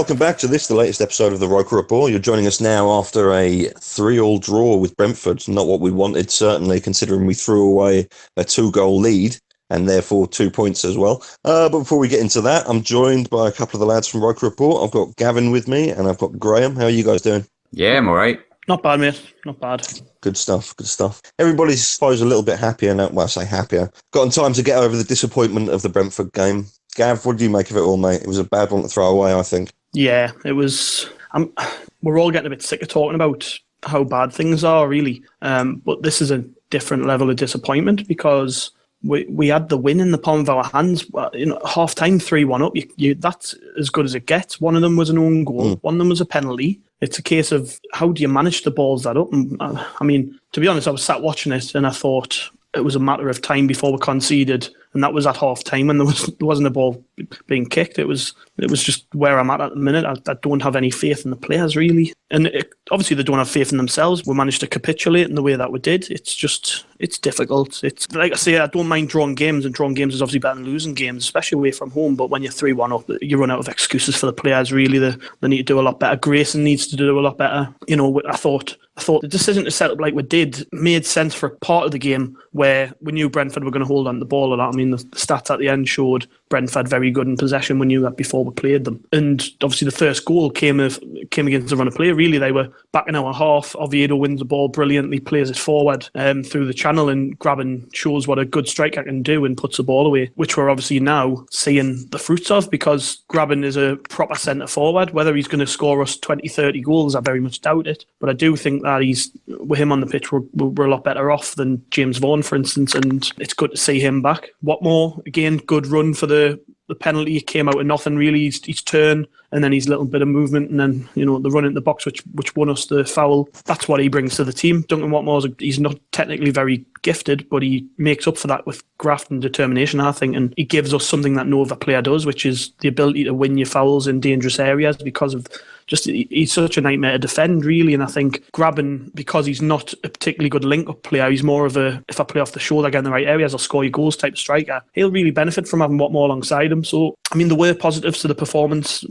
welcome back to the latest episode of the Roker Rapport. You're joining us now after a 3-3 draw with Brentford. Not what we wanted, certainly, considering we threw away a 2-goal lead and therefore 2 points as well. But before we get into that, I'm joined by a couple of the lads from Roker Rapport. I've got Gavin with me and I've got Graham. How are you guys doing? Yeah, I'm all right. Not bad, mate. Not bad. Good stuff, good stuff. Everybody's, I suppose, a little bit happier now. Well, I say happier. Got time to get over the disappointment of the Brentford game. Gav, what do you make of it all, mate? It was a bad one to throw away, I think. Yeah, it was. We're all getting a bit sick of talking about how bad things are, really. But this is a different level of disappointment because we had the win in the palm of our hands. Half time, 3-1 up. That's as good as it gets. One of them was an own goal. One of them was a penalty. It's a case of how do you manage the balls that up? And, I mean, to be honest, I was sat watching it and I thought it was a matter of time before we conceded, and that was at half time when there wasn't a ball being kicked. It was just where I'm at the minute. I don't have any faith in the players, really, and obviously they don't have faith in themselves. We managed to capitulate in the way that we did. It's difficult. It's like I say, I don't mind drawing games, and drawing games is obviously better than losing games, especially away from home. But when you're 3-1 up, you run out of excuses for the players. Really, they need to do a lot better. Grayson needs to do a lot better. I thought the decision to set up like we did made sense for part of the game where we knew Brentford were going to hold on to the ball a lot. I mean, the stats at the end showed Brentford very good in possession. We knew that before we played them. And obviously the first goal came against the run of play. Really, they were back in our half. Oviedo wins the ball brilliantly, plays it forward through the channel, and Graben shows what a good striker can do and puts the ball away, which we're obviously now seeing the fruits of because Graben is a proper centre forward. Whether he's going to score us 20, 30 goals, I very much doubt it. But I do think that with him on the pitch, we're a lot better off than James Vaughan, for instance, and it's good to see him back. Watmore, again, good run for the penalty. He came out of nothing, really. His turn and then his little bit of movement and then, the run into the box, which won us the foul. That's what he brings to the team. Duncan Watmore, he's not technically very gifted, but he makes up for that with graft and determination, I think, and he gives us something that no other player does, which is the ability to win your fouls in dangerous areas because of he's such a nightmare to defend, really. And I think Graben, because he's not a particularly good link-up player, he's more of a, if I play off the shoulder, get in the right areas, I'll score your goals type of striker. He'll really benefit from having Watmore alongside him. So, I mean, there were positives to the performance.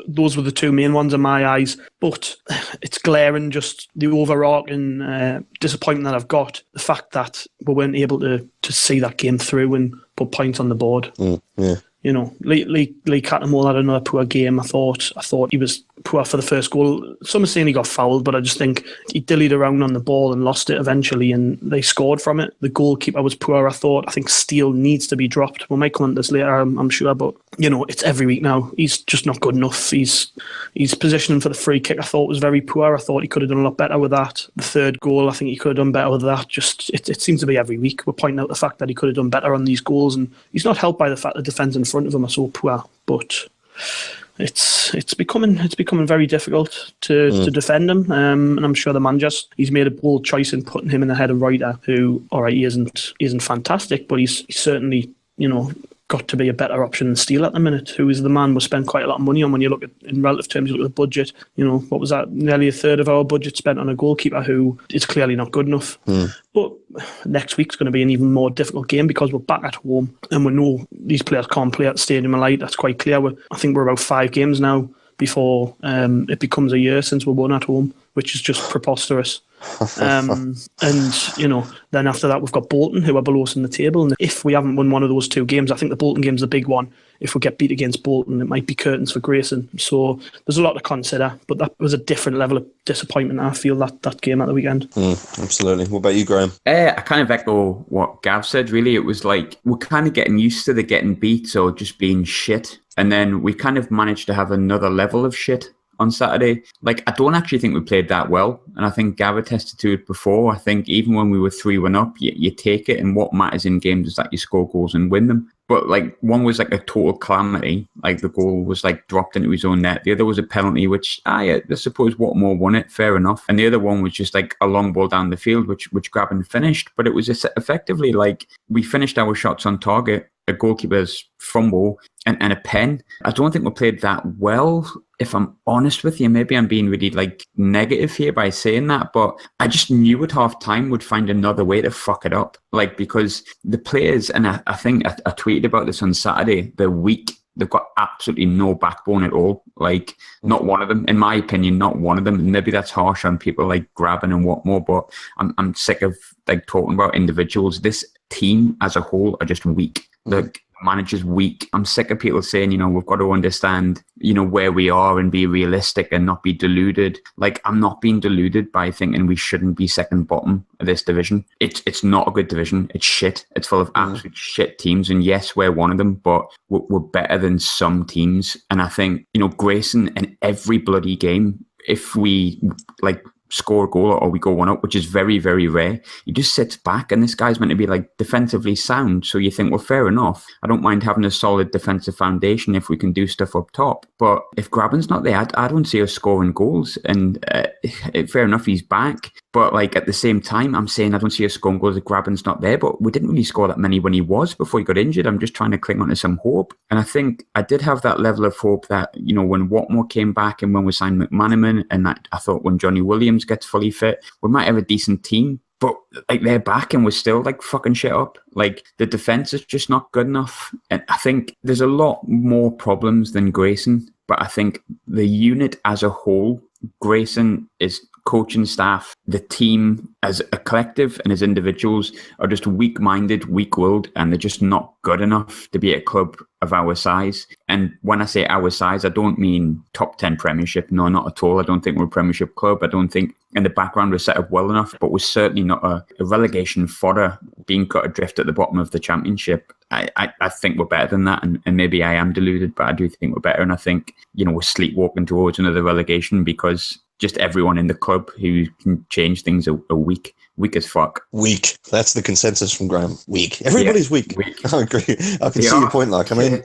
Those were the two main ones in my eyes. But it's glaring, just the overarching disappointment that I've got. The fact that we weren't able to see that game through and put points on the board. Yeah. Lee Cattermole had another poor game. I thought he was poor for the first goal. Some are saying he got fouled, but I just think he dillied around on the ball and lost it eventually, and they scored from it. The goalkeeper was poor, I thought. I think Steele needs to be dropped. We might come on to this later, I'm sure, but it's every week now. He's just not good enough. He's positioning for the free kick, I thought, was very poor. I thought he could have done a lot better with that. The third goal, I think he could have done better with that. Just it seems to be every week we're pointing out the fact that he could have done better on these goals, and he's not helped by the fact the defence in front of him are so poor. But it's becoming very difficult to defend him, and I'm sure the manager, he's made a bold choice in putting him in ahead of Reuter, who, all right, he isn't fantastic, but he's certainly got to be a better option than Steele at the minute, who is the man we spend quite a lot of money on. When you look at, in relative terms, you look at the budget, what was that, nearly a third of our budget spent on a goalkeeper who is clearly not good enough. But next week's going to be an even more difficult game because we're back at home and we know these players can't play at the Stadium of Light. That's quite clear. I think we're about 5 games now before it becomes a year since we won at home, which is just preposterous. And then after that we've got Bolton, who are below us in the table, and if we haven't won one of those 2 games, I think the Bolton game's the big one. If we get beat against Bolton, it might be curtains for Grayson. So there's a lot to consider, but that was a different level of disappointment, I feel, that game at the weekend. Absolutely. What about you, Graham? I kind of echo what Gav said, really. It was like we're kind of getting used to the getting beat or just being shit, and then we kind of managed to have another level of shit on Saturday. Like, I don't actually think we played that well, and I think Gav attested to it before. I think even when we were 3-1 up, you take it, and what matters in games is that you score goals and win them. But like, one was like a total calamity. Like, the goal was like dropped into his own net. The other was a penalty, which I suppose Watmore won it, fair enough. And the other one was just like a long ball down the field, which Graben finished. But it was effectively like we finished our shots on target, a goalkeeper's fumble, and a pen. I don't think we played that well, if I'm honest with you. Maybe I'm being really like negative here by saying that, but I just knew at half time would find another way to fuck it up. Like, because the players, and I think I tweeted about this on Saturday, they're weak. they've got absolutely no backbone at all. Like, not one of them, in my opinion, not one of them. And maybe that's harsh on people like Graben and what more, but I'm sick of like talking about individuals. This team as a whole are just weak. The manager's weak. I'm sick of people saying, we've got to understand, where we are and be realistic and not be deluded. Like, I'm not being deluded by thinking we shouldn't be second bottom of this division. It's not a good division. It's shit. It's full of absolute shit teams. And yes, we're one of them, but we're better than some teams. And I think, Grayson, in every bloody game, if we score a goal or we go one up, which is very, very rare, he just sits back, and this guy's meant to be like defensively sound. So you think, well, fair enough. I don't mind having a solid defensive foundation if we can do stuff up top. But if Graben's not there, I don't see us scoring goals. And fair enough, he's back. But like at the same time, I'm saying I don't see us scoring goals if Graben's not there. But we didn't really score that many when he was before he got injured. I'm just trying to cling on to some hope. And I think I did have that level of hope that, when Watmore came back and when we signed McManaman, and that I thought when Johnny Williams gets fully fit, we might have a decent team. But like they're back and we're still like fucking shit up. Like the defense is just not good enough. And I think there's a lot more problems than Grayson. But I think the unit as a whole, Grayson, is coaching staff, the team as a collective and as individuals are just weak-minded, weak-willed, and they're just not good enough to be at a club of our size. And when I say our size, I don't mean top 10 Premiership. No, not at all. I don't think we're a Premiership club. I don't think in the background we're set up well enough, but we're certainly not a relegation fodder being cut adrift at the bottom of the Championship. I think we're better than that, and maybe I am deluded, but I do think we're better. And I think, we're sleepwalking towards another relegation because just everyone in the club who can change things are weak as fuck. Weak. That's the consensus from Graham. Weak. Everybody's weak. I agree. I can see your point, like. I mean,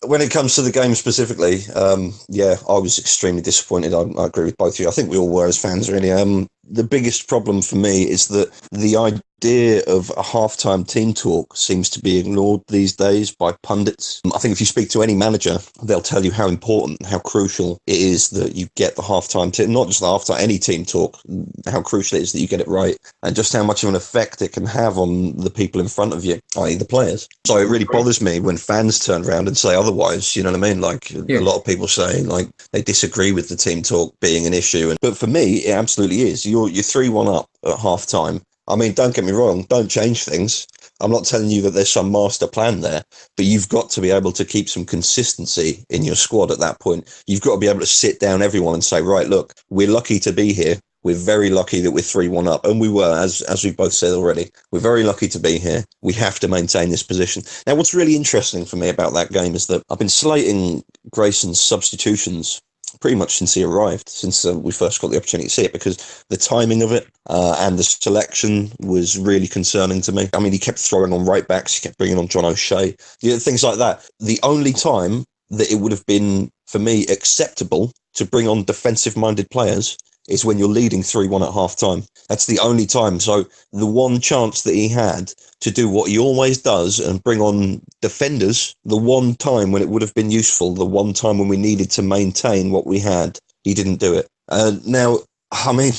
when it comes to the game specifically, I was extremely disappointed. I agree with both of you. I think we all were as fans, really. The biggest problem for me is that the idea of a halftime team talk seems to be ignored these days by pundits. I think if you speak to any manager, they'll tell you how important, how crucial it is that you get the halftime team, not just the halftime, any team talk, how crucial it is that you get it right, and just how much of an effect it can have on the people in front of you, i.e. the players. So it really bothers me when fans turn around and say otherwise, you know what I mean? Like a lot of people say, like, they disagree with the team talk being an issue. But for me, it absolutely is. You're 3-1 up at half time. I mean, don't get me wrong, don't change things. I'm not telling you that there's some master plan there, but you've got to be able to keep some consistency in your squad at that point. You've got to be able to sit down everyone and say, right, look, we're lucky to be here. We're very lucky that we're 3-1 up. And we were, as we've both said already, we're very lucky to be here. We have to maintain this position. Now, what's really interesting for me about that game is that I've been slating Grayson's substitutions pretty much since he arrived, since we first got the opportunity to see it, because the timing of it and the selection was really concerning to me. I mean, he kept throwing on right backs, he kept bringing on John O'Shea, things like that. The only time that it would have been, for me, acceptable to bring on defensive-minded players is when you're leading 3-1 at half-time. That's the only time. So the one chance that he had to do what he always does and bring on defenders, the one time when it would have been useful, the one time when we needed to maintain what we had, he didn't do it. Now, I mean,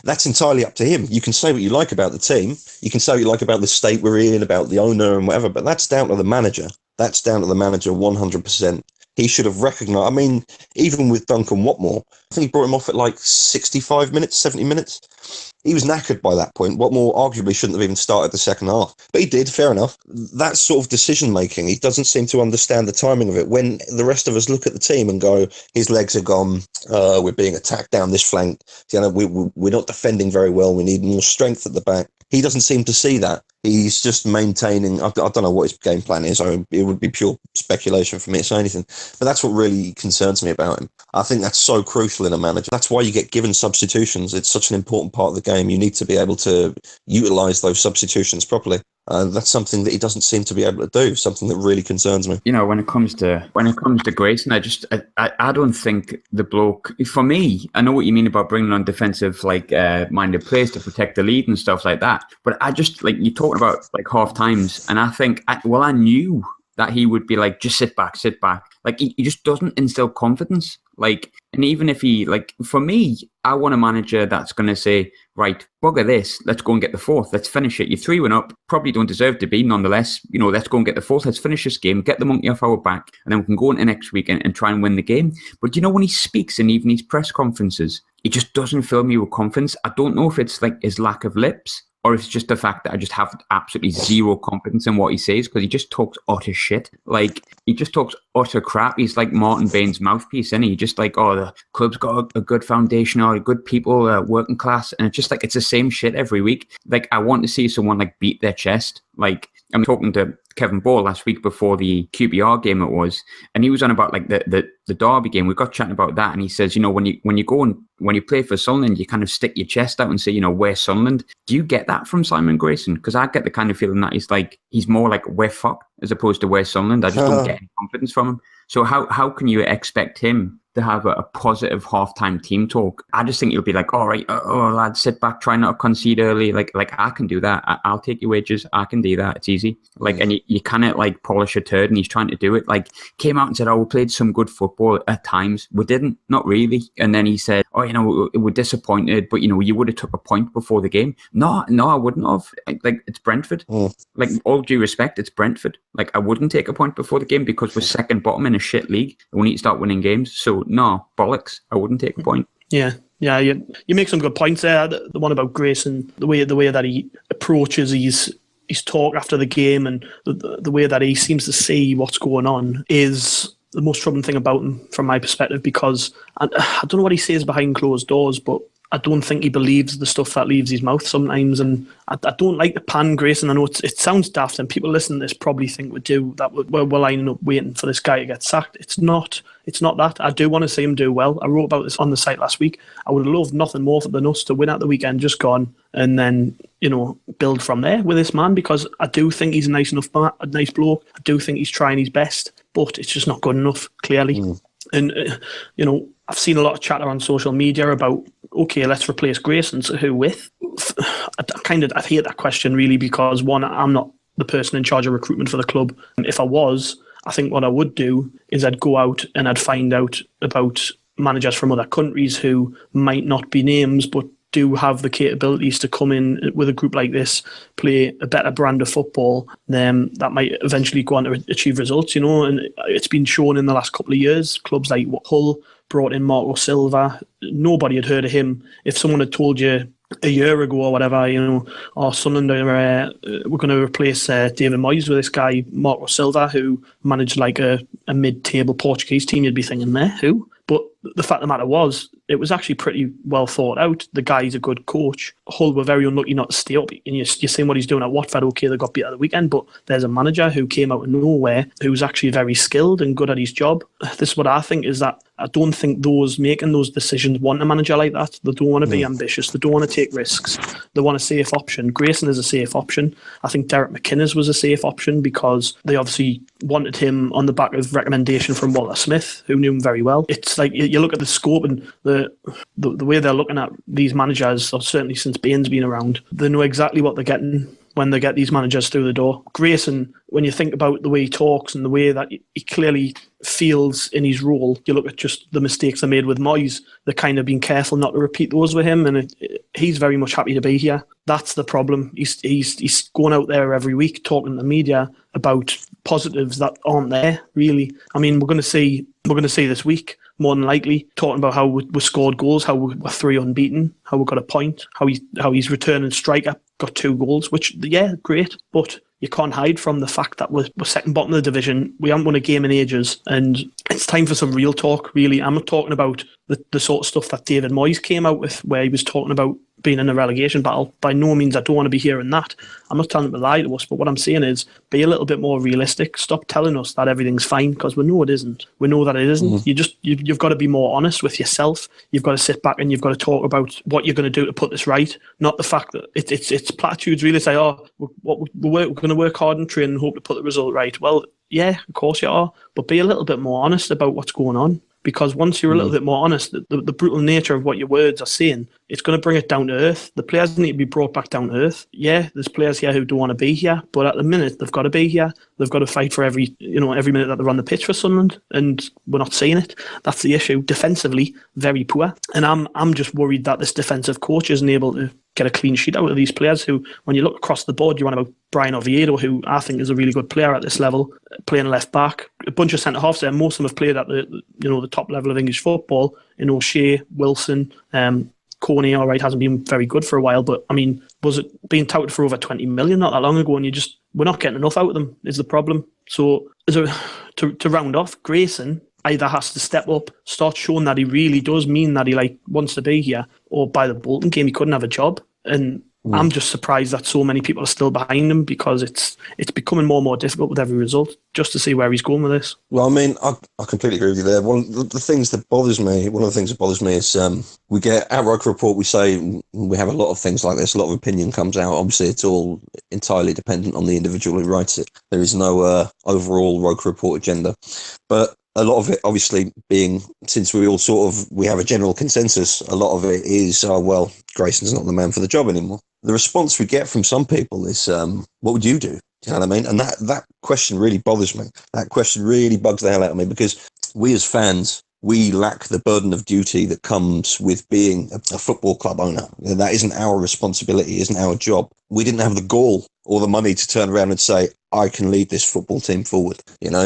that's entirely up to him. You can say what you like about the team. You can say what you like about the state we're in, about the owner and whatever, but that's down to the manager. That's down to the manager 100%. He should have recognised. I mean, even with Duncan Watmore, I think he brought him off at like 65 minutes, 70 minutes. He was knackered by that point. Watmore arguably shouldn't have even started the second half. But he did, fair enough. That sort of decision-making, he doesn't seem to understand the timing of it. When the rest of us look at the team and go, his legs are gone, we're being attacked down this flank, we're not defending very well, we need more strength at the back. He doesn't seem to see that. He's just maintaining, I don't know what his game plan is. It would be pure speculation for me to say anything. But that's what really concerns me about him. I think that's so crucial in a manager. That's why you get given substitutions. It's such an important part of the game. You need to be able to utilise those substitutions properly. That's something that he doesn't seem to be able to do, something that really concerns me. When it comes to Grayson, I don't think the bloke, for me, I know what you mean about bringing on defensive minded players to protect the lead and stuff like that, but I just, like, you're talking about like half times, and I think, I knew that he would be like, just sit back. Like, he just doesn't instill confidence. Like, and even if he, like, for me, I want a manager that's going to say, right, bugger this, let's go and get the fourth, let's finish it. You're 3-1 up, probably don't deserve to be, nonetheless, let's go and get the fourth, let's finish this game, get the monkey off our back, and then we can go into next week and try and win the game. But when he speaks in even his press conferences, it just doesn't fill me with confidence. I don't know if it's like his lack of lips, or it's just the fact that I just have absolutely zero confidence in what he says, because he just talks utter shit. Like, he just talks utter crap. He's like Martin Bain's mouthpiece, isn't he? Just like, oh, the club's got a good foundation, or good people, working class. And it's just like, it's the same shit every week. Like, I want to see someone like beat their chest. Like, I'm talking to Kevin Ball last week before the QPR game it was, and he was on about like the Derby game. We got chatting about that, and he says, when you play for Sunderland, you kind of stick your chest out and say, we're Sunderland. Do you get that from Simon Grayson? Because I get the kind of feeling that he's more like we're fucked as opposed to we're Sunderland. I just don't get any confidence from him. So how can you expect him to have a positive halftime team talk? I just think you'll be like, all right, lads, sit back, try not to concede early. Like I can do that. I'll take your wages. I can do that. It's easy. Like, and you cannot like polish a turd, and he's trying to do it. Like, came out and said, we played some good football at times. We didn't, not really. And then he said, we're disappointed, but you would have took a point before the game. No, I wouldn't have. Like, it's Brentford. Like, all due respect, it's Brentford. Like, I wouldn't take a point before the game because we're second bottom in a shit league. We need to start winning games. So no, bollocks. I wouldn't take a point. Yeah, you make some good points there. The one about Grayson, the way that he approaches his talk after the game, and the way that he seems to see what's going on is the most troubling thing about him from my perspective, because I don't know what he says behind closed doors, but I don't think he believes the stuff that leaves his mouth sometimes, and I don't like the pan Grayson. I know it sounds daft, and people listening to this probably think we do, that we're lining up waiting for this guy to get sacked. It's not that. I do want to see him do well. I wrote about this on the site last week. I would have loved nothing more than us to win at the weekend, just gone, and then build from there with this man, because I do think he's a nice bloke. I do think he's trying his best, but it's just not good enough, clearly. And I've seen a lot of chatter on social media about, okay, let's replace Grayson. So who with? I hate that question, really, because one, I'm not the person in charge of recruitment for the club. And if I was, I think what I would do is I'd go out and I'd find out about managers from other countries who might not be names, but do have the capabilities to come in with a group like this, play a better brand of football, that might eventually go on to achieve results, and it's been shown in the last couple of years. Clubs like Hull brought in Marco Silva. Nobody had heard of him. If someone had told you a year ago or whatever, Sunderland we're going to replace David Moyes with this guy, Marco Silva, who managed like a mid-table Portuguese team, you'd be thinking, who? But the fact of the matter was, it was actually pretty well thought out. The guy's a good coach. Hull were very unlucky not to stay up. And you're seeing what he's doing at Watford. Okay, they got beat at the weekend, but there's a manager who came out of nowhere who's actually very skilled and good at his job. This is what I think, is that I don't think those making those decisions want a manager like that. They don't want to be ambitious. They don't want to take risks. They want a safe option. Grayson is a safe option. I think Derek McInnes was a safe option because they obviously wanted him on the back of recommendation from Walter Smith, who knew him very well. It's like you look at the scope and the way they're looking at these managers, or certainly since Bain's been around, they know exactly what they're getting when they get these managers through the door. Grayson, when you think about the way he talks and the way that he clearly feels in his role, you look at just the mistakes they made with Moyes, they're kind of being careful not to repeat those with him, and he's very much happy to be here. That's the problem. He's going out there every week talking to the media about positives that aren't there, really. I mean, we're going to see this week, more than likely, talking about how we scored goals, how we're 3 unbeaten, how we got a point, how he's returning striker got 2 goals, which, yeah, great, but you can't hide from the fact that we're second bottom of the division. We haven't won a game in ages, and it's time for some real talk, really. I'm not talking about the sort of stuff that David Moyes came out with, where he was talking about being in a relegation battle. By no means, I don't want to be hearing that. I'm not telling them to lie to us, but what I'm saying is be a little bit more realistic. Stop telling us that everything's fine, because we know it isn't. We know that it isn't. You've got to be more honest with yourself. You've got to sit back and you've got to talk about what you're going to do to put this right, not the fact that it's platitudes. Really say, we're going to work hard and train and hope to put the result right. Well, yeah, of course you are, but be a little bit more honest about what's going on. because once you're a little bit more honest, the brutal nature of what your words are saying, it's going to bring it down to earth. The players need to be brought back down to earth. Yeah, there's players here who don't want to be here, but at the minute they've got to be here. They've got to fight for every minute that they're on the pitch for Sunderland, and we're not seeing it. That's the issue. Defensively, very poor, and I'm just worried that this defensive coach isn't able to get a clean sheet out of these players who, when you look across the board, you're on about Brian Oviedo, who I think is a really good player at this level, playing left back. A bunch of centre-halves there. Most of them have played at the top level of English football. O'Shea, Wilson, Coney, all right, hasn't been very good for a while, but I mean, was it being touted for over 20 million not that long ago, and we're not getting enough out of them is the problem. So to round off, Grayson either has to step up, start showing that he really does mean that he wants to be here, or by the Bolton game he couldn't have a job. And I'm just surprised that so many people are still behind him, because it's becoming more and more difficult with every result, just to see where he's going with this. Well, I mean, I completely agree with you there. One of the things that bothers me is we get at Roker Rapport, we say we have a lot of things like this, a lot of opinion comes out. Obviously, it's all entirely dependent on the individual who writes it. There is no overall Roker Rapport agenda. But a lot of it, obviously, being, since we have a general consensus, a lot of it is, well, Grayson's not the man for the job anymore. The response we get from some people is, what would you do? Do you know what I mean? And that question really bothers me. That question really bugs the hell out of me, because we as fans, we lack the burden of duty that comes with being a football club owner. That isn't our responsibility, isn't our job. We didn't have the gall or the money to turn around and say, I can lead this football team forward,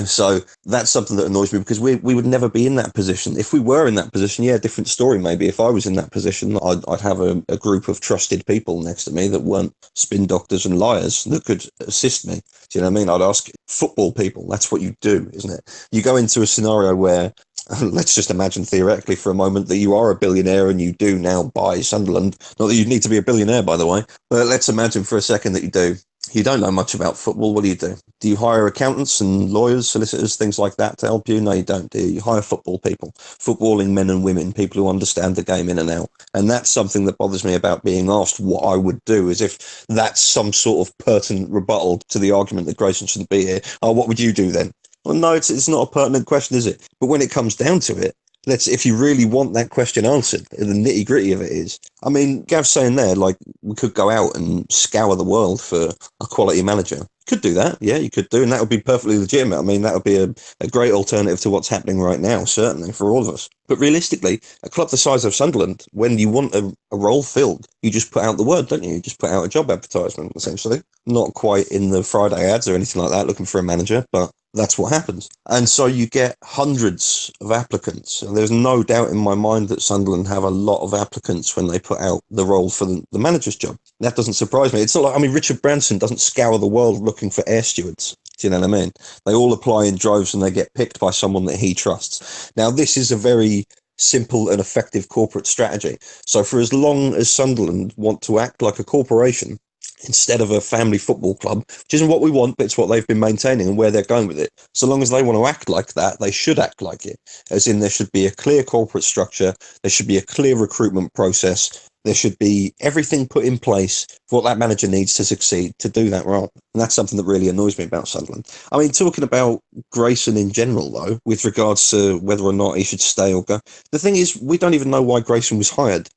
So that's something that annoys me, because we would never be in that position. If we were in that position, yeah, different story maybe. If I was in that position, I'd have a group of trusted people next to me that weren't spin doctors and liars that could assist me. Do you know what I mean? I'd ask football people. That's what you do, isn't it? You go into a scenario where, let's just imagine theoretically for a moment that you are a billionaire and you do now buy Sunderland. Not that you need to be a billionaire, by the way, but let's imagine for a second that you do. You don't know much about football. What do? Do you hire accountants and lawyers, solicitors, things like that to help you? No, you don't, do you? You hire football people, footballing men and women, people who understand the game in and out. And that's something that bothers me about being asked what I would do, as if that's some sort of pertinent rebuttal to the argument that Grayson shouldn't be here. Oh, what would you do then? Well, no, it's not a pertinent question, is it? But when it comes down to it, if you really want that question answered, the nitty gritty of it is, I mean, Gav's saying there, we could go out and scour the world for a quality manager. Could do that, yeah, you could do, and that would be perfectly legitimate. I mean, that would be a great alternative to what's happening right now, certainly, for all of us. But realistically, a club the size of Sunderland, when you want a role filled, you just put out the word, don't you? You just put out a job advertisement, essentially. Not quite in the Friday ads or anything like that, looking for a manager, but that's what happens. And so you get hundreds of applicants. And there's no doubt in my mind that Sunderland have a lot of applicants when they put out the role for the manager's job. That doesn't surprise me. It's not like, Richard Branson doesn't scour the world looking for air stewards. Do you know what I mean? They all apply in droves and they get picked by someone that he trusts. Now, this is a very simple and effective corporate strategy. So for as long as Sunderland want to act like a corporation, instead of a family football club, which isn't what we want, but it's what they've been maintaining and where they're going with it. So long as they want to act like that, they should act like it. As in, there should be a clear corporate structure, there should be a clear recruitment process, there should be everything put in place for what that manager needs to succeed to do that role. And that's something that really annoys me about Sunderland. I mean, talking about Grayson in general, though, with regards to whether or not he should stay or go, the thing is, we don't even know why Grayson was hired,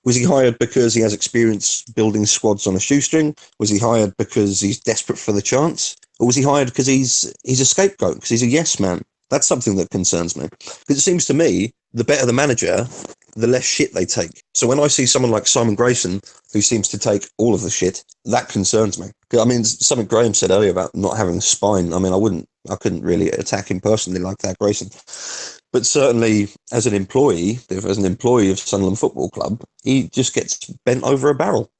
Was he hired because he has experience building squads on a shoestring? Was he hired because he's desperate for the chance? Or was he hired because he's a scapegoat, because he's a yes man? That's something that concerns me. Because it seems to me, the better the manager, the less shit they take. So when I see someone like Simon Grayson, who seems to take all of the shit, that concerns me. I mean, something Graham said earlier about not having a spine. I mean, I couldn't really attack him personally like that, Grayson. But certainly as an employee of Sunderland Football Club, he just gets bent over a barrel,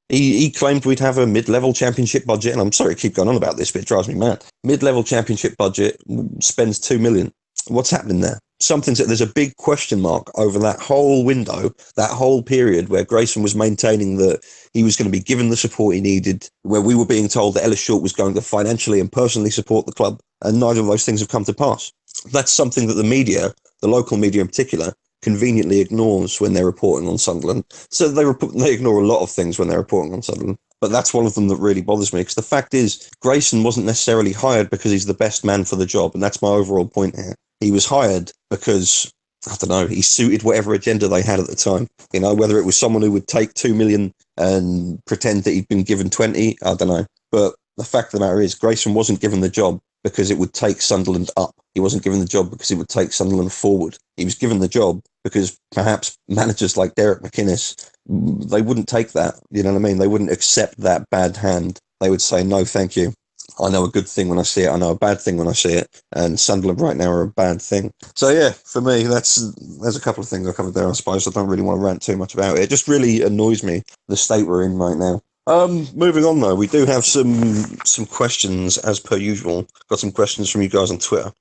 He claimed we'd have a mid-level championship budget, and I'm sorry to keep going on about this, but it drives me mad. Mid-level championship budget, spends 2 million. What's happening there? There's a big question mark over that whole window, that whole period where Grayson was maintaining that he was going to be given the support he needed, where we were being told that Ellis Short was going to financially and personally support the club, and neither of those things have come to pass. That's something that the media, the local media in particular, conveniently ignores when they're reporting on Sunderland. So they ignore a lot of things when they're reporting on Sunderland. But that's one of them that really bothers me, because the fact is, Grayson wasn't necessarily hired because he's the best man for the job, and that's my overall point here. He was hired because, I don't know, he suited whatever agenda they had at the time. You know, whether it was someone who would take 2 million and pretend that he'd been given 20, I don't know. But the fact of the matter is, Grayson wasn't given the job because it would take Sunderland up. He wasn't given the job because it would take Sunderland forward. He was given the job because perhaps managers like Derek McInnes, they wouldn't take that. You know what I mean? They wouldn't accept that bad hand. They would say, no, thank you. I know a good thing when I see it. I know a bad thing when I see it. And Sunderland right now are a bad thing. So, yeah, for me, there's a couple of things I covered there, I suppose. I don't really want to rant too much about it. It just really annoys me, the state we're in right now. Moving on, though, we do have some questions, as per usual. Got some questions from you guys on Twitter.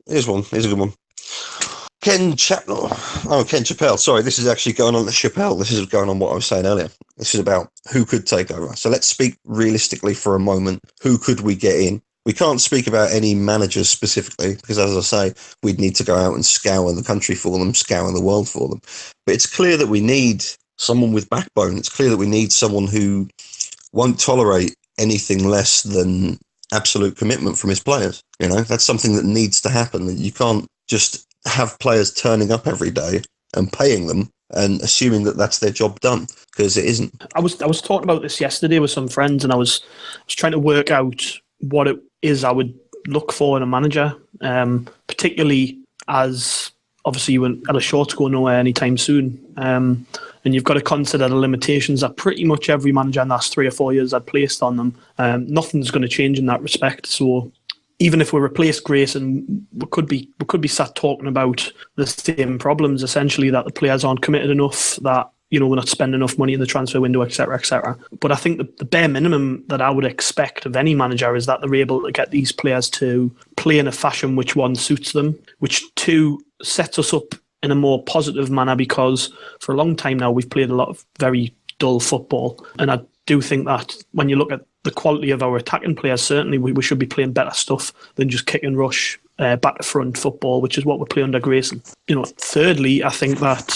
Here's one. Here's a good one. Ken Chappell. Sorry, this is actually going on to Chappelle. This is going on what I was saying earlier. This is about who could take over. So let's speak realistically for a moment. Who could we get in? We can't speak about any managers specifically because, as I say, we'd need to go out and scour the country for them, scour the world for them. But it's clear that we need someone with backbone. It's clear that we need someone who won't tolerate anything less than absolute commitment from his players. You know, that's something that needs to happen. You can't just have players turning up every day and paying them and assuming that that's their job done, because it isn't. I was talking about this yesterday with some friends, and I was trying to work out what it is I would look for in a manager, particularly as obviously you and Ella Short's go nowhere anytime soon, and you've got to consider the limitations that pretty much every manager in the last 3 or 4 years had placed on them. Nothing's going to change in that respect. So even if we replace Grayson, we could be sat talking about the same problems, essentially, that the players aren't committed enough, that, you know, we're not spending enough money in the transfer window, etc., etc. But I think the bare minimum that I would expect of any manager is that they're able to get these players to play in a fashion which, one, suits them, which, two, sets us up in a more positive manner, because for a long time now we've played a lot of very dull football. And I do think that when you look at the quality of our attacking players, certainly we should be playing better stuff than just kick and rush, back to front football, which is what we're playing under Grayson. You know, thirdly, I think that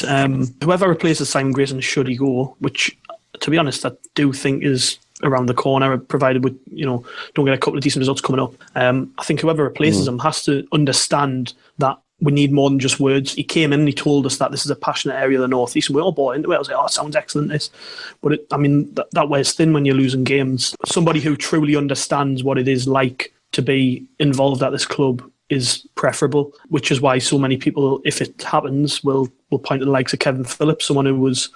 whoever replaces Simon Grayson, should he go, which, to be honest, I do think is around the corner, provided we, you know, don't get a couple of decent results coming up. I think whoever replaces him has to understand that we need more than just words. He came in and he told us that this is a passionate area of the North East, and we all bought into it. I was like, oh, it sounds excellent, this. But that wears thin when you're losing games. Somebody who truly understands what it is like to be involved at this club is preferable, which is why so many people, if it happens, will point to the likes of Kevin Phillips, someone who was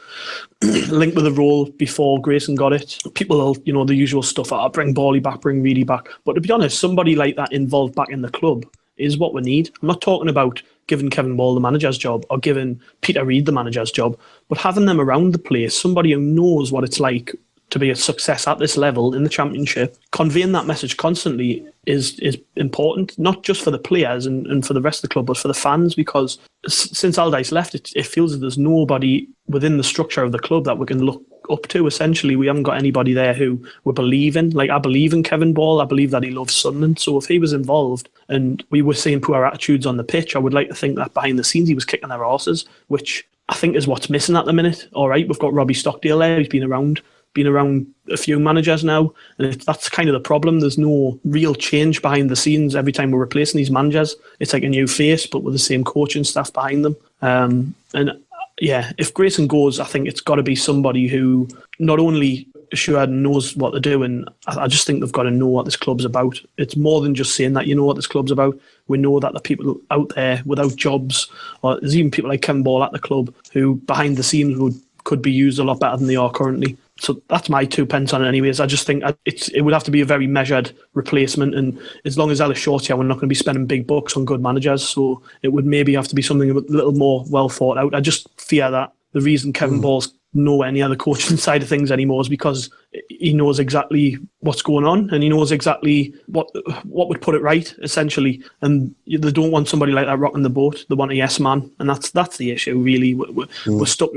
linked with the role before Grayson got it. People will, you know, the usual stuff, bring Bally back, bring Reedy back. But to be honest, somebody like that involved back in the club is what we need. I'm not talking about giving Kevin Ball the manager's job or giving Peter Reid the manager's job, but having them around the place, somebody who knows what it's like to be a success at this level in the Championship. Conveying that message constantly is important, not just for the players and for the rest of the club, but for the fans, because since Aldice left, it feels that there's nobody within the structure of the club that we can look up to. Essentially, we haven't got anybody there who we believe in. Like, I believe in Kevin Ball. I believe that he loves Sunderland. So if he was involved and we were seeing poor attitudes on the pitch, I would like to think that behind the scenes he was kicking their arses, which I think is what's missing at the minute. All right, we've got Robbie Stockdale there. He's been around a few managers now, and that's kind of the problem. There's no real change behind the scenes. Every time we're replacing these managers, it's like a new face, but with the same coaching staff behind them. And yeah, if Grayson goes, I think it's got to be somebody who not only sure knows what they're doing, I just think they've got to know what this club's about. It's more than just saying that you know what this club's about. We know that the people out there without jobs, or there's even people like Ken Ball at the club who behind the scenes could be used a lot better than they are currently. So that's my 2 pence on it anyways. I just think it would have to be a very measured replacement, and as long as Ellis Short's here, we're not going to be spending big bucks on good managers, so it would maybe have to be something a little more well thought out. I just fear that the reason Kevin Ball's nowhere near the coaching side of things anymore is because he knows exactly what's going on, and he knows exactly what would put it right, essentially. And they don't want somebody like that rocking the boat. They want a yes man, and that's the issue. Really, we're stuck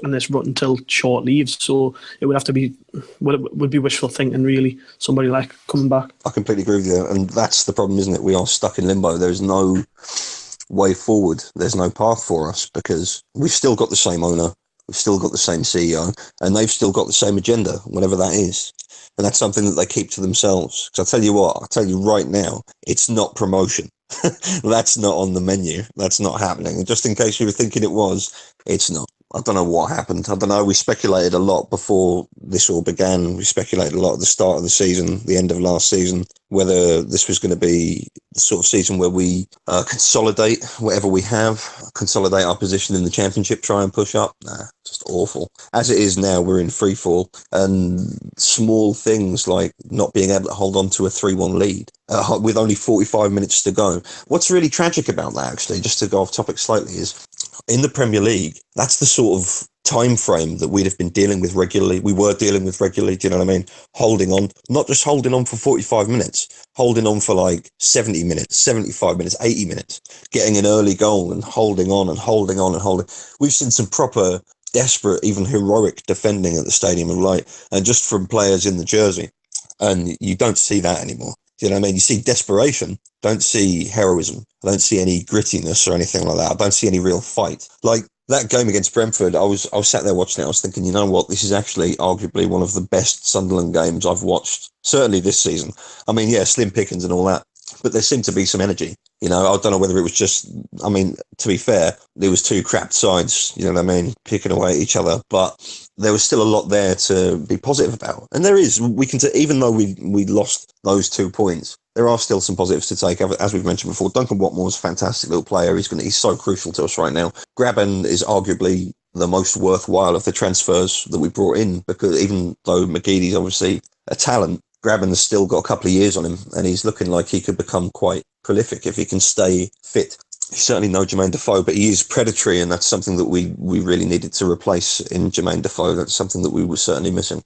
in this rut until Short leaves. So it would have to be would be wishful thinking, really. Somebody like coming back. I completely agree with you, and that's the problem, isn't it? We are stuck in limbo. There's no way forward. There's no path for us because we've still got the same owner. We've still got the same CEO, and they've still got the same agenda, whatever that is. And that's something that they keep to themselves. Because I'll tell you right now, it's not promotion. That's not on the menu. That's not happening. And just in case you were thinking it was, it's not. I don't know what happened. I don't know. We speculated a lot before this all began. We speculated a lot at the start of the season, the end of last season, whether this was going to be the sort of season where we consolidate whatever we have, consolidate our position in the championship, try and push up. Nah, just awful. As it is now, we're in free fall, and small things like not being able to hold on to a 3-1 lead with only 45 minutes to go. What's really tragic about that, actually, just to go off topic slightly, is in the Premier League, that's the sort of time frame that we'd have been dealing with regularly. We were dealing with regularly, do you know what I mean? Holding on, not just holding on for 45 minutes, holding on for like 70 minutes, 75 minutes, 80 minutes, getting an early goal and holding on and holding on and holding. We've seen some proper desperate, even heroic defending at the Stadium of Light, and just from players in the jersey. And you don't see that anymore. Do you know what I mean? You see desperation, don't see heroism. I don't see any grittiness or anything like that. I don't see any real fight. Like that game against Brentford, I was sat there watching it. I was thinking, you know what? This is actually arguably one of the best Sunderland games I've watched, certainly this season. I mean, yeah, slim pickings and all that, but there seemed to be some energy. You know, I don't know whether it was just, I mean, to be fair, there was two crapped sides, you know what I mean, picking away at each other, but there was still a lot there to be positive about. And there is, we can, even though we lost those 2 points, there are still some positives to take. As we've mentioned before, Duncan Watmore's a fantastic little player. He's so crucial to us right now. Graben is arguably the most worthwhile of the transfers that we brought in, because even though McGeady's obviously a talent, Graben's still got a couple of years on him, and he's looking like he could become quite prolific if he can stay fit. He's certainly no Jermaine Defoe, but he is predatory, and that's something that we really needed to replace in Jermaine Defoe. That's something that we were certainly missing.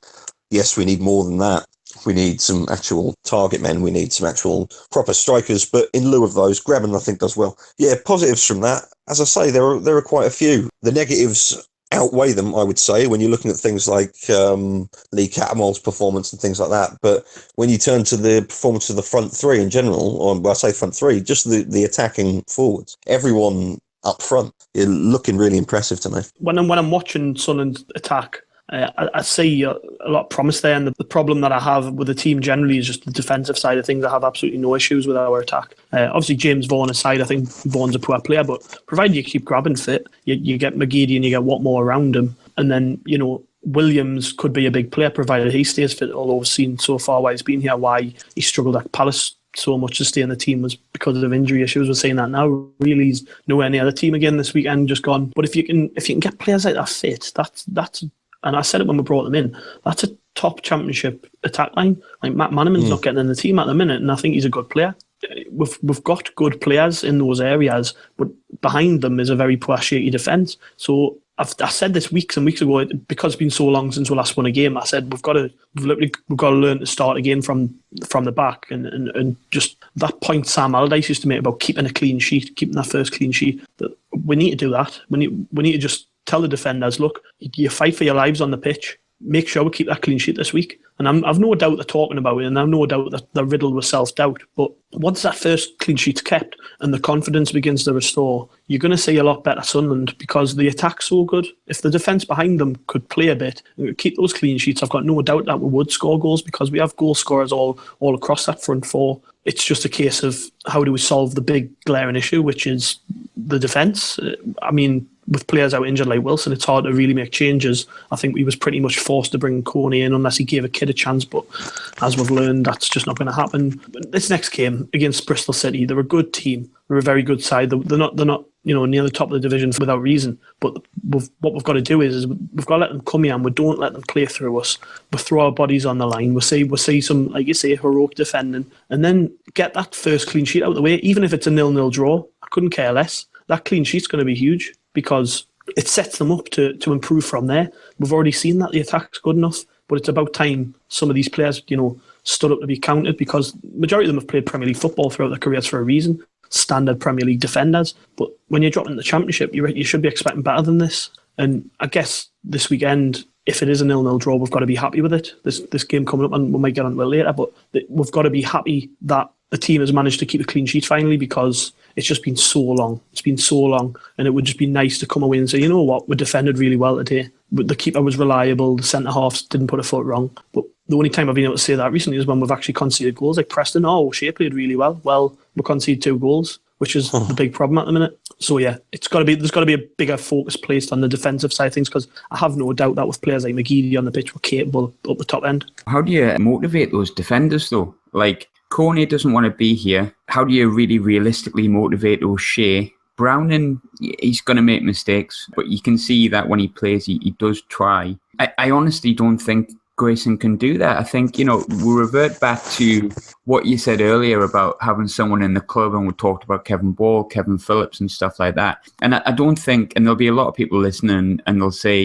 Yes, we need more than that. We need some actual target men. We need some actual proper strikers. But in lieu of those, Graben, I think, does well. Yeah, positives from that. As I say, there are quite a few. The negatives outweigh them, I would say, when you're looking at things like Lee Catamol's performance and things like that. But when you turn to the performance of the front three in general, or I say front three, just the attacking forwards, everyone up front, you're looking really impressive to me. When I'm watching Sunderland's attack, I see a lot of promise there, and the problem that I have with the team generally is just the defensive side of things. I have absolutely no issues with our attack. Obviously, James Vaughan aside, I think Vaughan's a poor player, but provided you keep Graben fit, you get McGeady and you get Watmore around him, and then, you know, Williams could be a big player provided he stays fit, although we've seen so far while he's been here why he struggled at Palace so much to stay in the team was because of injury issues. We're saying that now. Really, he's nowhere near the team again this weekend, just gone. But if you can get players like that fit, that's and I said it when we brought them in, that's a top championship attack line. Like Matt Manaman's not getting in the team at the minute, and I think he's a good player. We've got good players in those areas, but behind them is a very poor shaky defence. So I said this weeks and weeks ago, because it's been so long since we last won a game. I said we've got to learn to start again from the back, and just that point Sam Allardyce used to make about keeping a clean sheet, keeping that first clean sheet. That we need to do that. We need to just tell the defenders, look, you fight for your lives on the pitch. Make sure we keep that clean sheet this week. And I've no doubt they're talking about it, and I've no doubt that they're riddled with self-doubt. But once that first clean sheet's kept and the confidence begins to restore, you're going to see a lot better Sunderland, because the attack's so good. If the defence behind them could play a bit and keep those clean sheets, I've got no doubt that we would score goals, because we have goal scorers all across that front four. It's just a case of how do we solve the big glaring issue, which is the defence. I mean, with players out injured like Wilson, it's hard to really make changes. I think he was pretty much forced to bring Coney in unless he gave a kid a chance, but as we've learned, that's just not going to happen. But this next game against Bristol City, they're a good team. They're a very good side. They're not near the top of the division without reason. But what we've got to do is we've got to let them come here, and we don't let them play through us. We throw our bodies on the line. We see some, like you say, heroic defending, and then get that first clean sheet out of the way. Even if it's a 0-0 draw, I couldn't care less. That clean sheet's going to be huge, because it sets them up to improve from there. We've already seen that the attack's good enough, but it's about time some of these players, stood up to be counted, because majority of them have played Premier League football throughout their careers for a reason. Standard Premier League defenders. But when you're dropping the Championship, you should be expecting better than this. And I guess this weekend, if it is a 0-0 draw, we've got to be happy with it. This game coming up, and we might get onto it later, but we've got to be happy that the team has managed to keep a clean sheet finally, because it's just been so long. It's been so long, and it would just be nice to come away and say, you know what, we defended really well today. The keeper was reliable, the centre-halves didn't put a foot wrong. But the only time I've been able to say that recently is when we've actually conceded goals. Like Preston, Shea played really well. Well, we conceded 2 goals, which is the big problem at the minute. So yeah, there's got to be a bigger focus placed on the defensive side of things, because I have no doubt that with players like McGeady on the pitch, we're capable up the top end. How do you motivate those defenders though? Like, Corney doesn't want to be here. How do you really realistically motivate O'Shea? Browning, he's going to make mistakes, but you can see that when he plays, he does try. I honestly don't think Grayson can do that. I think, we revert back to what you said earlier about having someone in the club, and we talked about Kevin Ball, Kevin Phillips and stuff like that. And I don't think, and there'll be a lot of people listening and they'll say,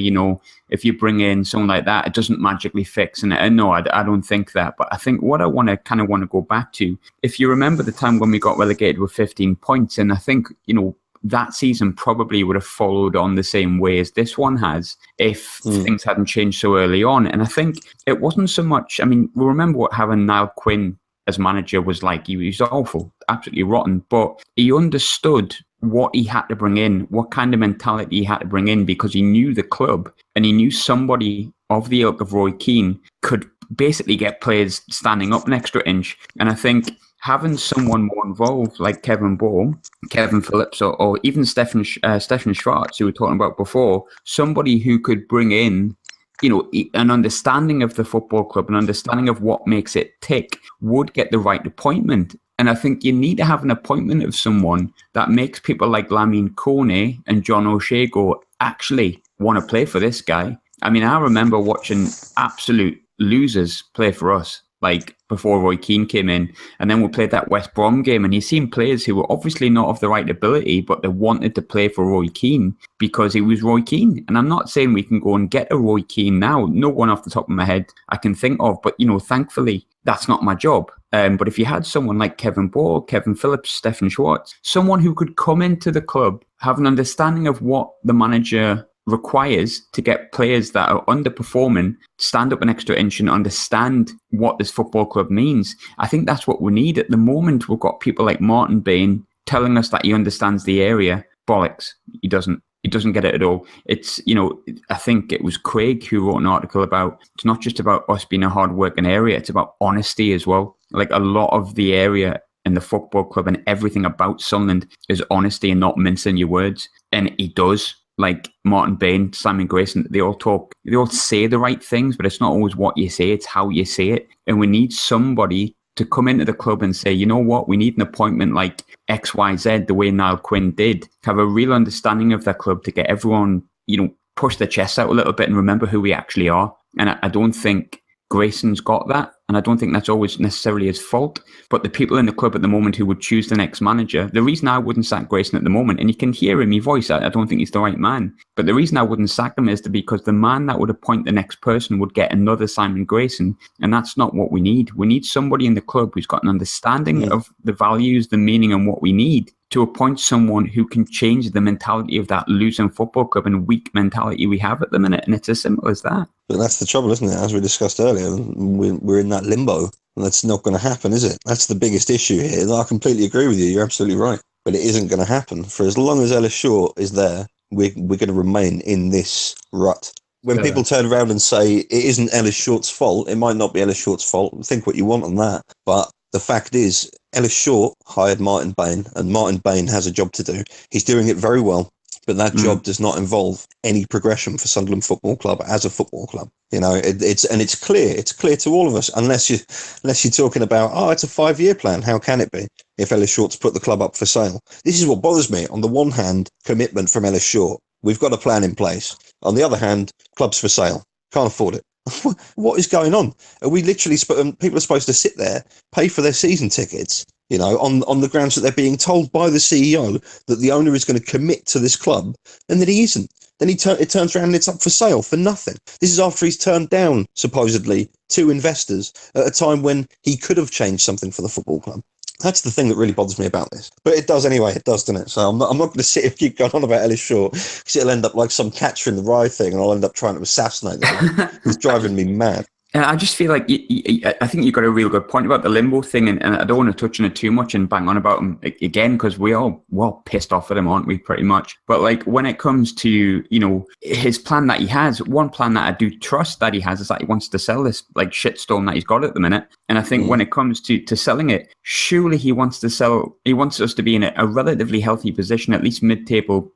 if you bring in someone like that, it doesn't magically fix. And no, I don't think that. But I think what I want to go back to, if you remember the time when we got relegated with 15 points, and I think, that season probably would have followed on the same way as this one has if things hadn't changed so early on. And I think it wasn't so much, we remember what having Niall Quinn as manager was like. He was awful, absolutely rotten, but he understood what he had to bring in, what kind of mentality he had to bring in, because he knew the club and he knew somebody of the ilk of Roy Keane could basically get players standing up an extra inch. And I think having someone more involved like Kevin Ball, Kevin Phillips, or even Stefan Schwartz, who we were talking about before, somebody who could bring in, an understanding of the football club, an understanding of what makes it tick, would get the right appointment. And I think you need to have an appointment of someone that makes people like Lamine Kone and John O'Shea go, actually want to play for this guy. I remember watching absolute losers play for us, like before Roy Keane came in, and then we played that West Brom game, and you've seen players who were obviously not of the right ability, but they wanted to play for Roy Keane because he was Roy Keane. And I'm not saying we can go and get a Roy Keane now, no one off the top of my head I can think of, but thankfully that's not my job. But if you had someone like Kevin Ball, Kevin Phillips, Stefan Schwartz, someone who could come into the club, have an understanding of what the manager requires to get players that are underperforming stand up an extra inch and understand what this football club means. I think that's what we need. At the moment, we've got people like Martin Bain telling us that he understands the area. Bollocks. He doesn't get it at all. It's, I think it was Craig who wrote an article about, it's not just about us being a hard-working area, it's about honesty as well. Like, a lot of the area and the football club and everything about Sunderland is honesty and not mincing your words. And he does. Like Martin Bain, Simon Grayson, they all say the right things, but it's not always what you say, it's how you say it. And we need somebody to come into the club and say, you know what, we need an appointment like XYZ, the way Niall Quinn did, have a real understanding of their club to get everyone, push their chests out a little bit and remember who we actually are. And I don't think Grayson's got that. And I don't think that's always necessarily his fault. But the people in the club at the moment who would choose the next manager, the reason I wouldn't sack Grayson at the moment, and you can hear in my voice, I don't think he's the right man. But the reason I wouldn't sack him is because the man that would appoint the next person would get another Simon Grayson. And that's not what we need. We need somebody in the club who's got an understanding of the values, the meaning, and what we need to appoint someone who can change the mentality of that losing football club and weak mentality we have at the minute. And it's as simple as that. But that's the trouble, isn't it? As we discussed earlier, we're in that limbo. And that's not going to happen, is it? That's the biggest issue here. I completely agree with you. You're absolutely right. But it isn't going to happen. For as long as Ellis Short is there, we're going to remain in this rut. When people turn around and say it isn't Ellis Short's fault, it might not be Ellis Short's fault. Think what you want on that. But the fact is, Ellis Short hired Martin Bain, and Martin Bain has a job to do. He's doing it very well. But that job does not involve any progression for Sunderland Football Club as a football club. It's clear. It's clear to all of us. Unless you're talking about, it's a 5-year plan. How can it be if Ellis Short's put the club up for sale? This is what bothers me. On the one hand, commitment from Ellis Short. We've got a plan in place. On the other hand, club's for sale. Can't afford it. What is going on? Are we literally people are supposed to sit there, pay for their season tickets, on the grounds that they're being told by the CEO that the owner is going to commit to this club, and that he isn't. Then it turns around and it's up for sale for nothing. This is after he's turned down, supposedly, 2 investors at a time when he could have changed something for the football club. That's the thing that really bothers me about this. But it does anyway. It does, doesn't it? So I'm not going to sit and keep going on about Ellis Short, because it'll end up like some Catcher in the Rye thing, and I'll end up trying to assassinate him. He's driving me mad. I just feel like I think you got a real good point about the limbo thing, and I don't want to touch on it too much and bang on about him again, because we're all pissed off at him, aren't we, pretty much? But like when it comes to, his plan that he has, one plan that I do trust that he has is that he wants to sell this like shitstorm that he's got at the minute. And I think when it comes to selling it, surely he wants us to be in a relatively healthy position, at least mid-table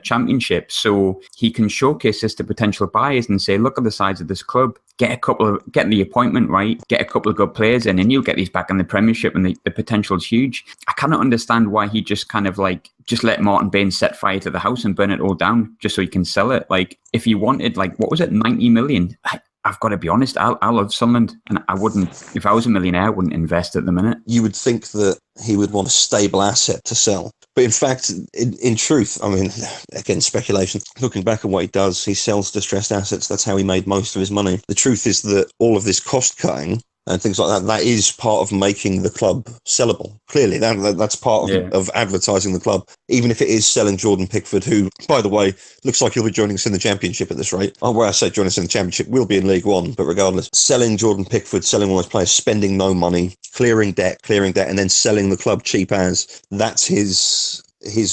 championship, so he can showcase this to potential buyers and say, look at the size of this club, get the appointment right, get a couple of good players in, and you'll get these back in the Premiership, and the potential is huge. I cannot understand why he just kind of like just let Martin Bain set fire to the house and burn it all down just so he can sell it. Like if he wanted, like, what was it, 90 million? I've got to be honest, I love Sunderland, and I wouldn't, if I was a millionaire, I wouldn't invest at the minute. You would think that he would want a stable asset to sell. But in fact, in truth, I mean, again, speculation, looking back at what he does, he sells distressed assets. That's how he made most of his money. The truth is that all of this cost cutting and things like that is part of making the club sellable. Clearly, that's part of advertising the club, even if it is selling Jordan Pickford, who, by the way, looks like he'll be joining us in the Championship at this rate. Oh, well, I say join us in the Championship, we'll be in League One, but regardless, selling Jordan Pickford, selling all those players, spending no money, clearing debt, and then selling the club cheap as, that's his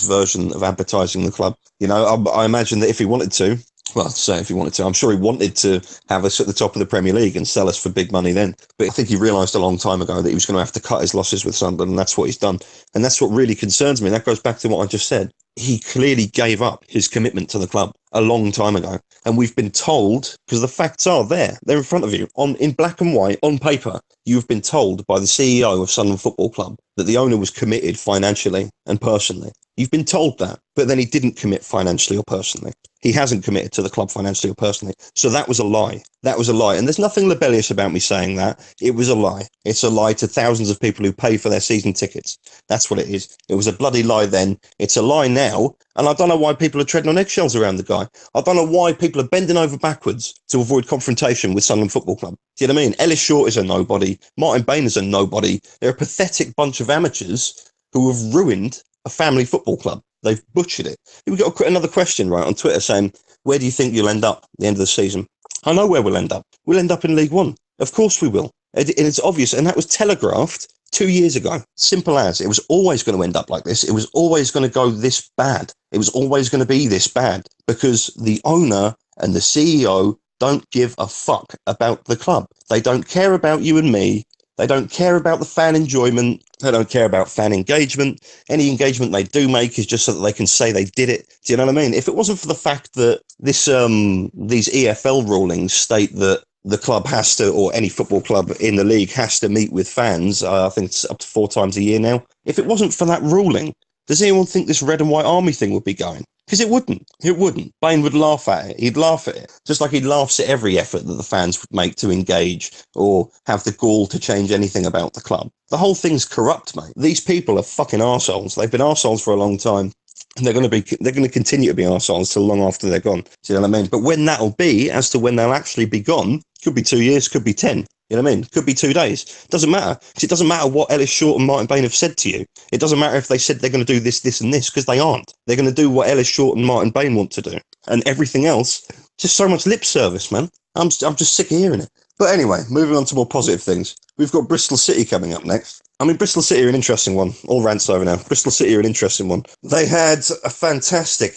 version of advertising the club. I imagine that if he wanted to, I'm sure he wanted to have us at the top of the Premier League and sell us for big money then. But I think he realised a long time ago that he was going to have to cut his losses with Sunderland, and that's what he's done. And that's what really concerns me. That goes back to what I just said. He clearly gave up his commitment to the club a long time ago. And we've been told, because the facts are there, they're in front of you, in black and white, on paper, you've been told by the CEO of Sunderland Football Club that the owner was committed financially and personally. You've been told that, but then he didn't commit financially or personally. He hasn't committed to the club financially or personally. So that was a lie. That was a lie. And there's nothing libellous about me saying that. It was a lie. It's a lie to thousands of people who pay for their season tickets. That's what it is. It was a bloody lie then. It's a lie now. And I don't know why people are treading on eggshells around the guy. I don't know why people are bending over backwards to avoid confrontation with Sunderland Football Club. Do you know what I mean? Ellis Short is a nobody. Martin Bain is a nobody. They're a pathetic bunch of amateurs who have ruined a family football club. They've butchered it. We got another question right on Twitter saying, where do you think you'll end up at the end of the season? I know where we'll end up. We'll end up in League One. Of course we will. And it's obvious. And that was telegraphed 2 years ago. Simple as. It was always going to end up like this. It was always going to go this bad. It was always going to be this bad because the owner and the CEO don't give a fuck about the club. They don't care about you and me. They don't care about the fan enjoyment. They don't care about fan engagement. Any engagement they do make is just so that they can say they did it. Do you know what I mean? If it wasn't for the fact that these EFL rulings state that the club has to, or any football club in the league has to meet with fans, I think it's up to 4 times a year now. If it wasn't for that ruling, does anyone think this red and white army thing would be going? Because it wouldn't. It wouldn't. Bain would laugh at it. He'd laugh at it. Just like he laughs at every effort that the fans would make to engage or have the gall to change anything about the club. The whole thing's corrupt, mate. These people are fucking arseholes. They've been arseholes for a long time. And they're going to continue to be arseholes till long after they're gone. Do you know what I mean? But when that'll be, as to when they'll actually be gone, could be 2 years, could be 10. You know what I mean? Could be 2 days. Doesn't matter. Because it doesn't matter what Ellis Short and Martin Bain have said to you. It doesn't matter if they said they're going to do this, this and this, because they aren't. They're going to do what Ellis Short and Martin Bain want to do. And everything else, just so much lip service, man. I'm just sick of hearing it. But anyway, moving on to more positive things. We've got Bristol City coming up next. I mean, Bristol City are an interesting one. All rants over now. Bristol City are an interesting one. They had a fantastic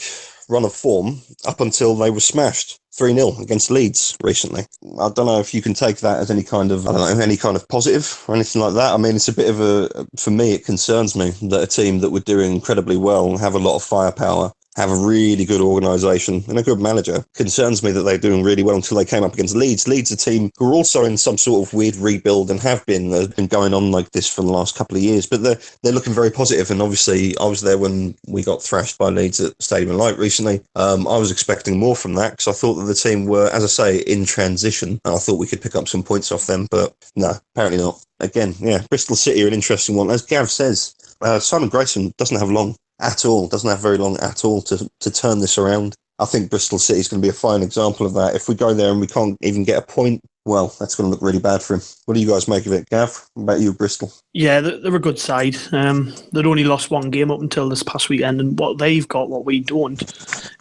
run of form up until they were smashed 3-0 against Leeds recently. I don't know if you can take that as any kind of positive or anything like that. I mean, it's a bit of for me, it concerns me that a team that were doing incredibly well, have a lot of firepower, have a really good organisation and a good manager. Concerns me that they're doing really well until they came up against Leeds. Leeds, a team who are also in some sort of weird rebuild and have been going on like this for the last couple of years, but they're looking very positive. And obviously, I was there when we got thrashed by Leeds at Stadium and Light recently. I was expecting more from that because I thought that the team were, as I say, in transition. And I thought we could pick up some points off them, but no, apparently not. Again, yeah, Bristol City are an interesting one. As Gav says, Simon Grayson doesn't have long at all, doesn't have very long at all to turn this around. I think Bristol City is going to be a fine example of that. If we go there and we can't even get a point, well, that's going to look really bad for him. What do you guys make of it, Gav? What about you, Bristol? Yeah, they're a good side. They'd only lost one game up until this past weekend, and what they've got, what we don't,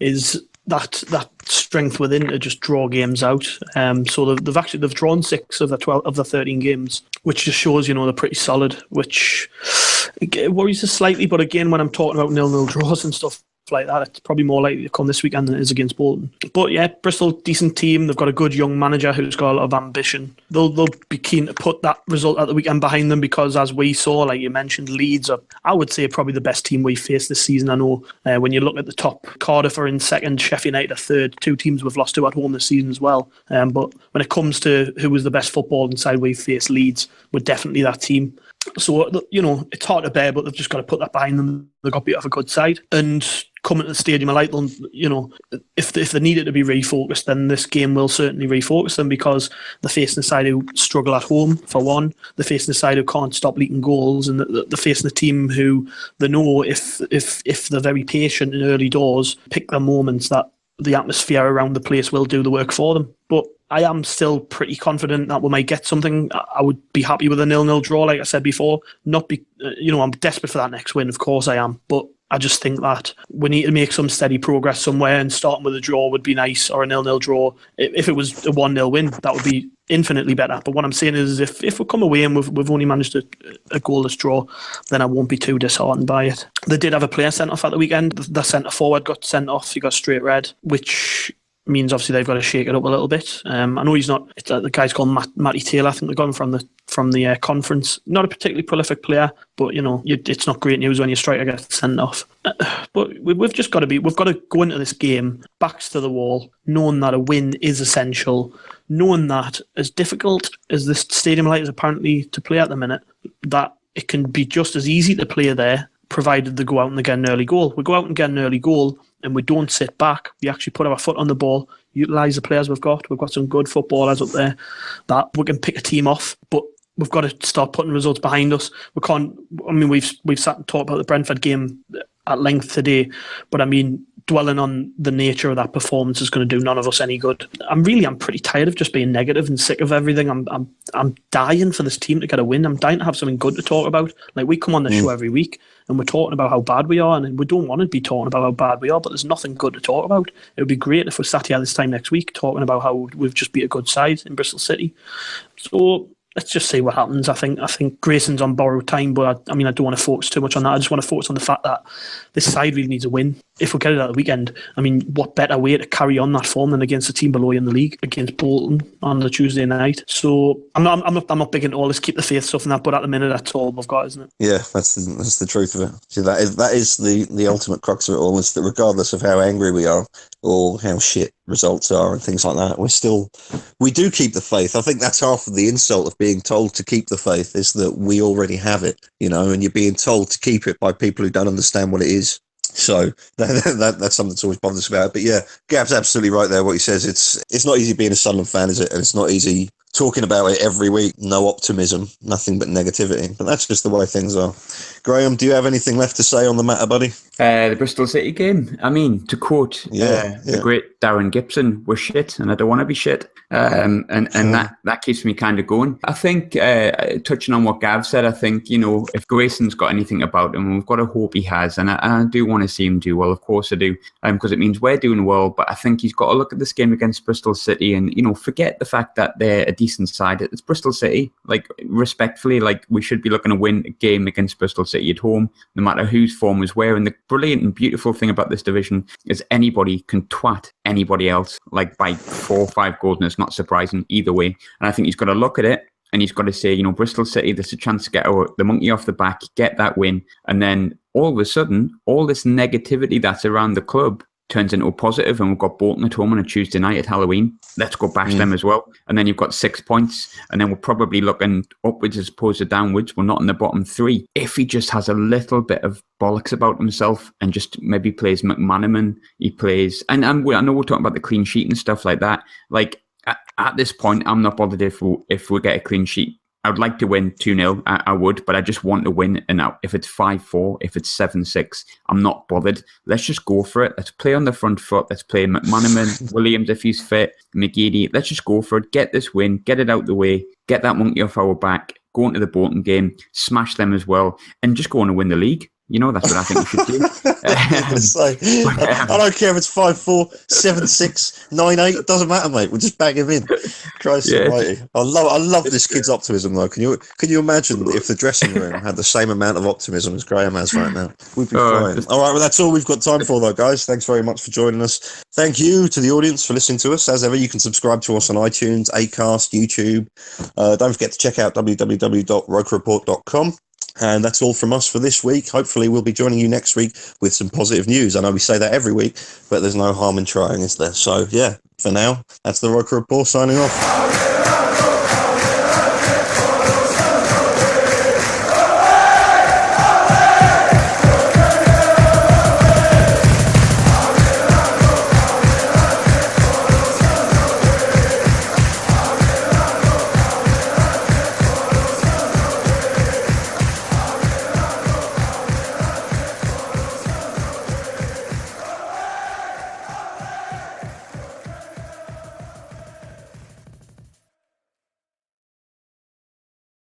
is that strength within to just draw games out. So they've drawn 6 of the 13 games, which just shows they're pretty solid. Which worries us slightly, but again, when I'm talking about 0-0 draws and stuff like that, it's probably more likely to come this weekend than it is against Bolton. But yeah, Bristol, decent team. They've got a good young manager who's got a lot of ambition. They'll be keen to put that result at the weekend behind them because, as we saw, like you mentioned, Leeds are, I would say, probably the best team we've faced this season. I know when you look at the top, Cardiff are in second, Sheffield United are third. 2 teams we've lost to at home this season as well. But when it comes to who was the best footballing side we've faced, Leeds were definitely that team. So, it's hard to bear, but they've just got to put that behind them. They've got to beat off a good side. And coming to the stadium, I like them, if they needed to be refocused, then this game will certainly refocus them because they're facing a side who struggle at home, for one. They're facing a side who can't stop leaking goals, and they're facing a team who they know if they're very patient in early doors, pick their moments, that the atmosphere around the place will do the work for them. But I am still pretty confident that we might get something. I would be happy with a 0-0 draw, like I said before. I'm desperate for that next win, of course I am. But I just think that we need to make some steady progress somewhere, and starting with a draw would be nice, or a 0-0 draw. If it was a 1-0 win, that would be infinitely better. But what I'm saying is, if we come away and we've only managed a goalless draw, then I won't be too disheartened by it. They did have a player sent off at the weekend. The centre forward got sent off. He got straight red, which means obviously they've got to shake it up a little bit. I know he's not. The guy's called Matty Taylor. I think they got him from the conference. Not a particularly prolific player, but it's not great news when your striker gets sent off. But we've got to go into this game backs to the wall, knowing that a win is essential, knowing that as difficult as this stadium light is apparently to play at the minute, that it can be just as easy to play there, provided they go out and get an early goal. We go out and get an early goal, and we don't sit back. We actually put our foot on the ball, utilise the players we've got. We've got some good footballers up there that we can pick a team off, but we've got to start putting results behind us. We can't. I mean, we've sat and talked about the Brentford game at length today, but I mean, dwelling on the nature of that performance is going to do none of us any good. I'm pretty tired of just being negative and sick of everything. I'm dying for this team to get a win. I'm dying to have something good to talk about. Like, we come on the show every week and we're talking about how bad we are, and we don't want to be talking about how bad we are, but there's nothing good to talk about. It would be great if we sat here this time next week talking about how we've just beat a good side in Bristol City. So let's just see what happens. I think Grayson's on borrowed time, but I don't want to focus too much on that. I just want to focus on the fact that this side really needs a win. If we get it at the weekend, what better way to carry on that form than against a team below you in the league, against Bolton on the Tuesday night? So I'm not big into all this keep the faith stuff and that, but at the minute that's all we've got, isn't it? Yeah, that's the truth of it. See, that is the ultimate crux of it all, is that regardless of how angry we are or how shit results are and things like that, we do keep the faith. I think that's half of the insult of being told to keep the faith, is that we already have it, and you're being told to keep it by people who don't understand what it is. So that's something that's always bothered us about. But yeah, Gab's absolutely right there. What he says, it's not easy being a Sunderland fan, is it? And it's not easy talking about it every week. No optimism, nothing but negativity. But that's just the way things are. Graham, do you have anything left to say on the matter, buddy? The Bristol City game. To quote the great Darren Gibson, we're shit, and I don't want to be shit. And that keeps me kind of going. I think, touching on what Gav said, I think, if Grayson's got anything about him, we've got to hope he has. And I do want to see him do well, of course I do, because it means we're doing well. But I think he's got to look at this game against Bristol City and, forget the fact that they're a decent side. It's Bristol City. Respectfully, we should be looking to win a game against Bristol City at home, no matter whose form is where. And the brilliant and beautiful thing about this division is anybody can twat anybody else by 4 or 5 goals, and it's not surprising either way. And I think he's got to look at it and he's got to say, Bristol City, there's a chance to get the monkey off the back, get that win, and then all of a sudden, all this negativity that's around the club turns into a positive, and we've got Bolton at home on a Tuesday night at Halloween. Let's go bash them as well. And then you've got 6 points, and then we're probably looking upwards as opposed to downwards. We're not in the bottom 3. If he just has a little bit of bollocks about himself and just maybe plays McManaman, he plays... And I know we're talking about the clean sheet and stuff like that. At this point, I'm not bothered if we get a clean sheet. I would like to win 2-0, I would, but I just want to win. And now, if it's 5-4, if it's 7-6, I'm not bothered. Let's just go for it. Let's play on the front foot. Let's play McManaman, Williams if he's fit, McGeady. Let's just go for it. Get this win. Get it out the way. Get that monkey off our back. Go into the Bolton game. Smash them as well. And just go on and win the league. You know, that's what I think we should do. I don't care if it's 5'4", 7'6", 9'8", it doesn't matter, mate. We'll just bang him in. Christ almighty. I love this kid's optimism, though. Can you imagine if the dressing room had the same amount of optimism as Graham has right now? We'd be flying. All right, well, that's all we've got time for, though, guys. Thanks very much for joining us. Thank you to the audience for listening to us. As ever, you can subscribe to us on iTunes, Acast, YouTube. Don't forget to check out www.rokerreport.com. And that's all from us for this week. Hopefully we'll be joining you next week with some positive news. I know we say that every week, but there's no harm in trying, is there? So, yeah, for now, that's the Roker Rapport signing off.